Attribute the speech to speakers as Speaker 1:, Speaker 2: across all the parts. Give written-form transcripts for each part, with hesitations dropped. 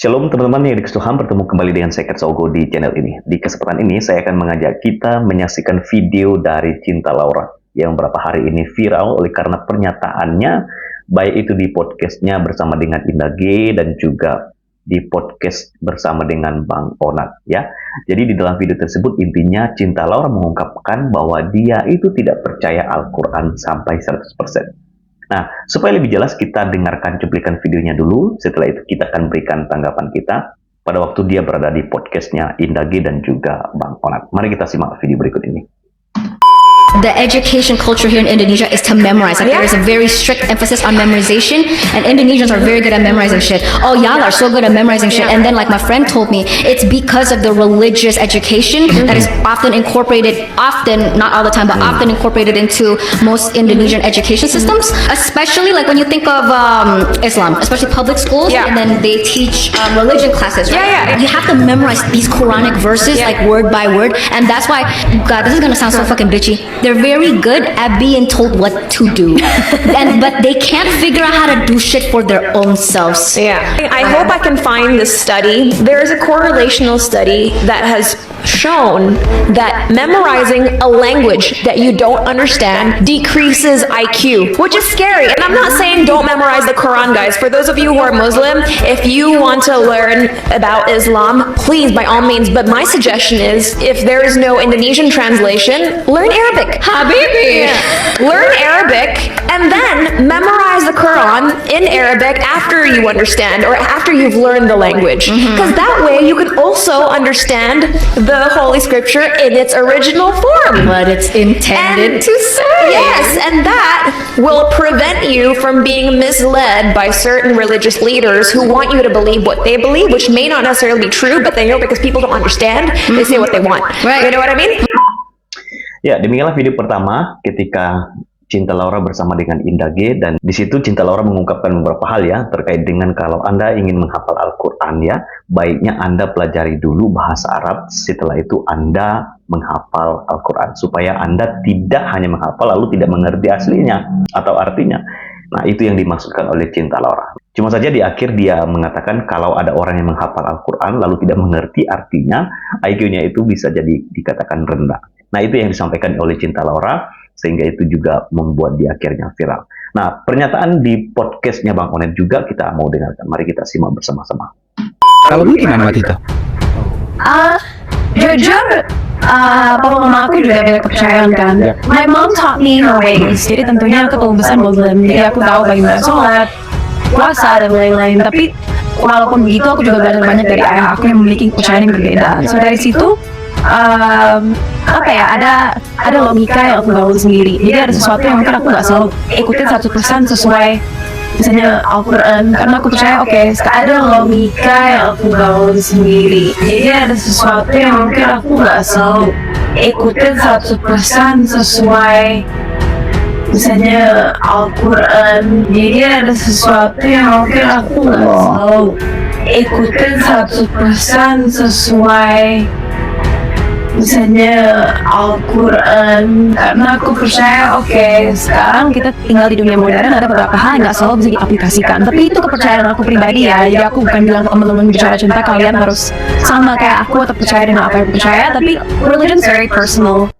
Speaker 1: Shalom teman-teman yang dikasih Tuhan, bertemu kembali dengan saya Kak Sogo di channel ini. Di kesempatan ini saya akan mengajak kita menyaksikan video dari Cinta Laura yang beberapa hari ini viral oleh karena pernyataannya, baik itu di podcastnya bersama dengan Indah G dan juga di podcast bersama dengan Bang Onat ya. Jadi di dalam video tersebut intinya Cinta Laura mengungkapkan bahwa dia itu tidak percaya Al-Quran sampai 100%. Nah, supaya lebih jelas kita dengarkan cuplikan videonya dulu. Setelah itu kita akan berikan tanggapan kita pada waktu dia berada di podcastnya Indah G dan juga Bang Onat. Mari kita simak video berikut ini.
Speaker 2: The education culture here in Indonesia is to memorize. Like there is a very strict emphasis on memorization, and Indonesians are very good at memorizing shit. Oh, y'all are so good at memorizing shit. And then, like my friend told me, it's because of the religious education that is often incorporated, not all the time, but often incorporated into most Indonesian education systems. Especially like when you think of Islam, especially public schools, and then they teach religion classes. Right? You have to memorize these Quranic verses like word by word, and that's why, God, this is gonna sound so fucking bitchy. They're very good at being told what to do, but they can't figure out how to do shit for their own selves.
Speaker 3: I hope I can find this study. There is a correlational study that has shown that memorizing a language that you don't understand decreases IQ, which is scary. And I'm not saying don't memorize the Quran, guys. For those of you who are Muslim, if you want to learn about Islam, please, by all means. But my suggestion is, if there is no Indonesian translation, learn Arabic. Habibi! Learn Arabic and then memorize the Quran in Arabic after you understand or after you've learned the language. Because that way you can also understand the Holy Scripture in its original form.
Speaker 2: What it's intended to say.
Speaker 3: Yes, and that will prevent you from being misled by certain religious leaders who want you to believe what they believe, which may not necessarily be true, but they know because people don't understand, they say what they want.
Speaker 2: Right.
Speaker 3: You know what I mean?
Speaker 1: Ya, demikianlah video pertama ketika Cinta Laura bersama dengan Indah G, dan di situ Cinta Laura mengungkapkan beberapa hal ya terkait dengan kalau Anda ingin menghafal Al-Quran ya, baiknya Anda pelajari dulu bahasa Arab, setelah itu Anda menghafal Al-Quran supaya Anda tidak hanya menghafal lalu tidak mengerti aslinya atau artinya. Nah, itu yang dimaksudkan oleh Cinta Laura. Cuma saja di akhir dia mengatakan kalau ada orang yang menghafal Al-Quran lalu tidak mengerti artinya, IQ-nya itu bisa jadi dikatakan rendah. Nah, itu yang disampaikan oleh Cinta Laura, sehingga itu juga membuat dia akhirnya viral. Nah, pernyataan di podcastnya Bang Onet juga kita mau dengarkan. Mari kita simak bersama-sama.
Speaker 4: Kalau lu gimana waktu itu?
Speaker 5: Jujur, papa mama aku juga banyak kepercayaan kan. My mom taught me her ways. Jadi tentunya aku tumbuh Muslim, jadi aku tahu bagaimana sholat, puasa dan lain-lain. Tapi walaupun begitu, aku juga belajar banyak dari ayah aku yang memiliki kepercayaan yang berbeda. So dari situ, ada logika yang aku bangun sendiri. Jadi ada sesuatu yang mungkin aku nggak selalu ikutin 100% sesuai misalnya Al-Quran, karena aku percaya ada logika yang aku bangun sendiri. Jadi ada sesuatu yang mungkin aku nggak selalu ikutin 100% sesuai misalnya Al-Quran. Jadi ada sesuatu yang mungkin aku nggak selalu ikutin 100% sesuai misalnya Al-Quran, karena aku percaya sekarang kita tinggal di dunia modern, ada beberapa hal yang nggak selalu bisa diaplikasikan, tapi itu kepercayaan aku pribadi ya. Jadi aku bukan bilang ke teman-teman bicara cinta kalian harus sama kayak aku atau percaya dengan apa yang aku percaya, tapi religion is very personal.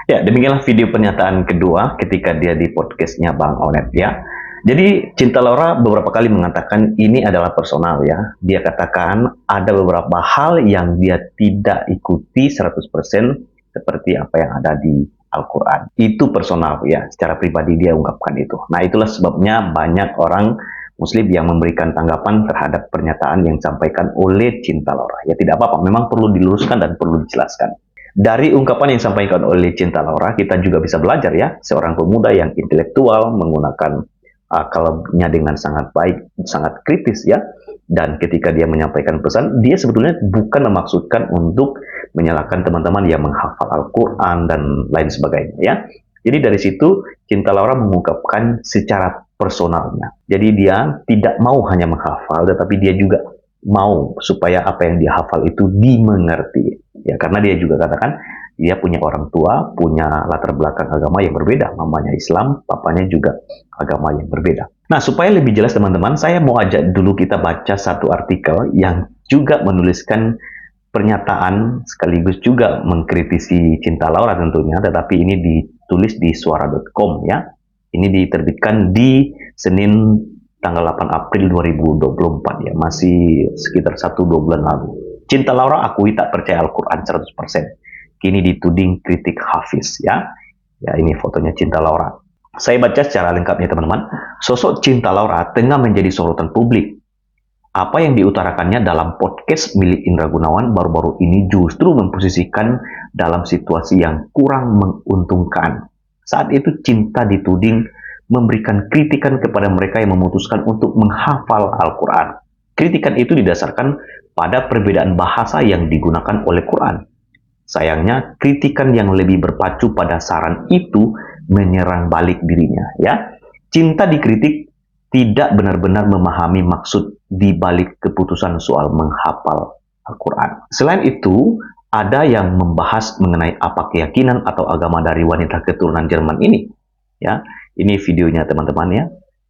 Speaker 1: Ya, demikianlah video pernyataan kedua ketika dia di podcastnya Bang Onet ya. Jadi Cinta Laura beberapa kali mengatakan ini adalah personal ya. Dia katakan ada beberapa hal yang dia tidak ikuti 100% seperti apa yang ada di Al-Quran. Itu personal ya, secara pribadi dia ungkapkan itu. Nah, itulah sebabnya banyak orang Muslim yang memberikan tanggapan terhadap pernyataan yang disampaikan oleh Cinta Laura. Ya tidak apa-apa, memang perlu diluruskan dan perlu dijelaskan. Dari ungkapan yang disampaikan oleh Cinta Laura, kita juga bisa belajar ya, seorang pemuda yang intelektual menggunakan akalnya dengan sangat baik, sangat kritis ya. Dan ketika dia menyampaikan pesan, dia sebetulnya bukan memaksudkan untuk menyalahkan teman-teman yang menghafal Al-Quran dan lain sebagainya ya. Jadi dari situ Cinta Laura mengungkapkan secara personalnya. Jadi dia tidak mau hanya menghafal, tetapi dia juga mau supaya apa yang dia hafal itu dimengerti. Ya, karena dia juga katakan Dia punya orang tua, punya latar belakang agama yang berbeda. Mamanya Islam, papanya juga agama yang berbeda. Nah, supaya lebih jelas teman-teman, saya mau ajak dulu kita baca satu artikel yang juga menuliskan pernyataan sekaligus juga mengkritisi Cinta Laura tentunya, tetapi ini ditulis di suara.com ya. Ini diterbitkan di Senin tanggal 8 April 2024 ya, masih sekitar 1-2 bulan lalu. Cinta Laura akui tak percaya Al-Quran 100%. Kini dituding kritik Hafiz ya. Ya, ini fotonya Cinta Laura. Saya baca secara lengkapnya teman-teman. Sosok Cinta Laura tengah menjadi sorotan publik. Apa yang diutarakannya dalam podcast milik Indra Gunawan baru-baru ini justru memposisikan dalam situasi yang kurang menguntungkan. Saat itu Cinta dituding memberikan kritikan kepada mereka yang memutuskan untuk menghafal Al-Quran. Kritikan itu didasarkan pada perbedaan bahasa yang digunakan oleh Quran. Sayangnya, kritikan yang lebih berpacu pada saran itu menyerang balik dirinya. Ya, Cinta dikritik tidak benar-benar memahami maksud di balik keputusan soal menghafal Al-Quran. Selain itu, ada yang membahas mengenai apa keyakinan atau agama dari wanita keturunan Jerman ini. Ya, ini videonya teman-teman ya.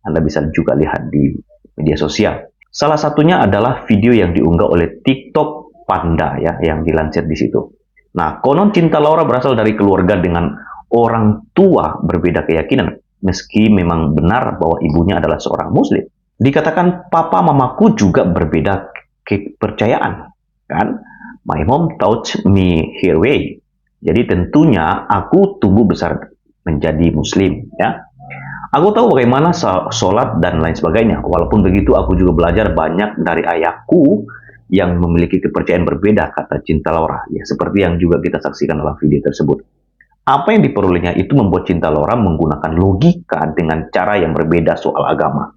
Speaker 1: Anda bisa juga lihat di media sosial. Salah satunya adalah video yang diunggah oleh TikTok Panda ya, yang dilansir di situ. Nah, konon Cinta Laura berasal dari keluarga dengan orang tua berbeda keyakinan, meski memang benar bahwa ibunya adalah seorang muslim. Dikatakan papa mamaku juga berbeda kepercayaan, kan? My mom taught me her way. Jadi tentunya aku tumbuh besar menjadi muslim, ya. Aku tahu bagaimana sholat dan lain sebagainya. Walaupun begitu, aku juga belajar banyak dari ayahku yang memiliki kepercayaan berbeda, kata Cinta Laura. Ya, seperti yang juga kita saksikan dalam video tersebut. Apa yang diperolehnya itu membuat Cinta Laura menggunakan logika dengan cara yang berbeda soal agama.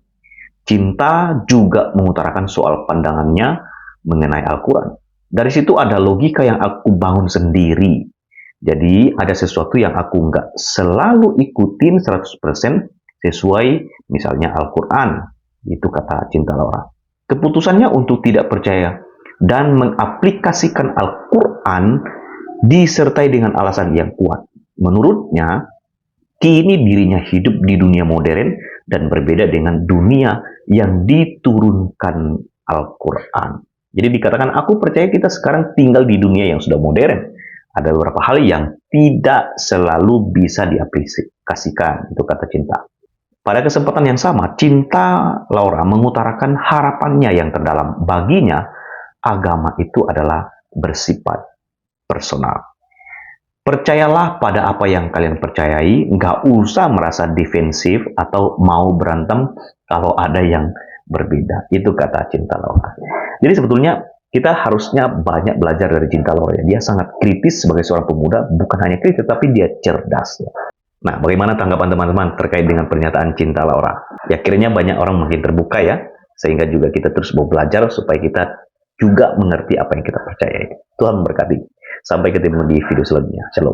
Speaker 1: Cinta juga mengutarakan soal pandangannya mengenai Al-Quran. Dari situ ada logika yang aku bangun sendiri. Jadi ada sesuatu yang aku nggak selalu ikutin 100% sesuai misalnya Al-Quran. Itu kata Cinta Laura. Keputusannya untuk tidak percaya dan mengaplikasikan Al-Quran disertai dengan alasan yang kuat. Menurutnya, kini dirinya hidup di dunia modern dan berbeda dengan dunia yang diturunkan Al-Quran. Jadi dikatakan, aku percaya kita sekarang tinggal di dunia yang sudah modern. Ada beberapa hal yang tidak selalu bisa diaplikasikan, itu kata Cinta. Pada kesempatan yang sama, Cinta Laura mengutarakan harapannya yang terdalam. Baginya, agama itu adalah bersifat personal. Percayalah pada apa yang kalian percayai, nggak usah merasa defensif atau mau berantem kalau ada yang berbeda. Itu kata Cinta Laura. Jadi sebetulnya kita harusnya banyak belajar dari Cinta Laura. Dia sangat kritis sebagai seorang pemuda, bukan hanya kritis, tapi dia cerdas. Nah, bagaimana tanggapan teman-teman terkait dengan pernyataan Cinta Laura? Ya, akhirnya banyak orang makin terbuka ya, sehingga juga kita terus mau belajar supaya kita juga mengerti apa yang kita percayai. Tuhan memberkati. Sampai ketemu di video selanjutnya. Shalom.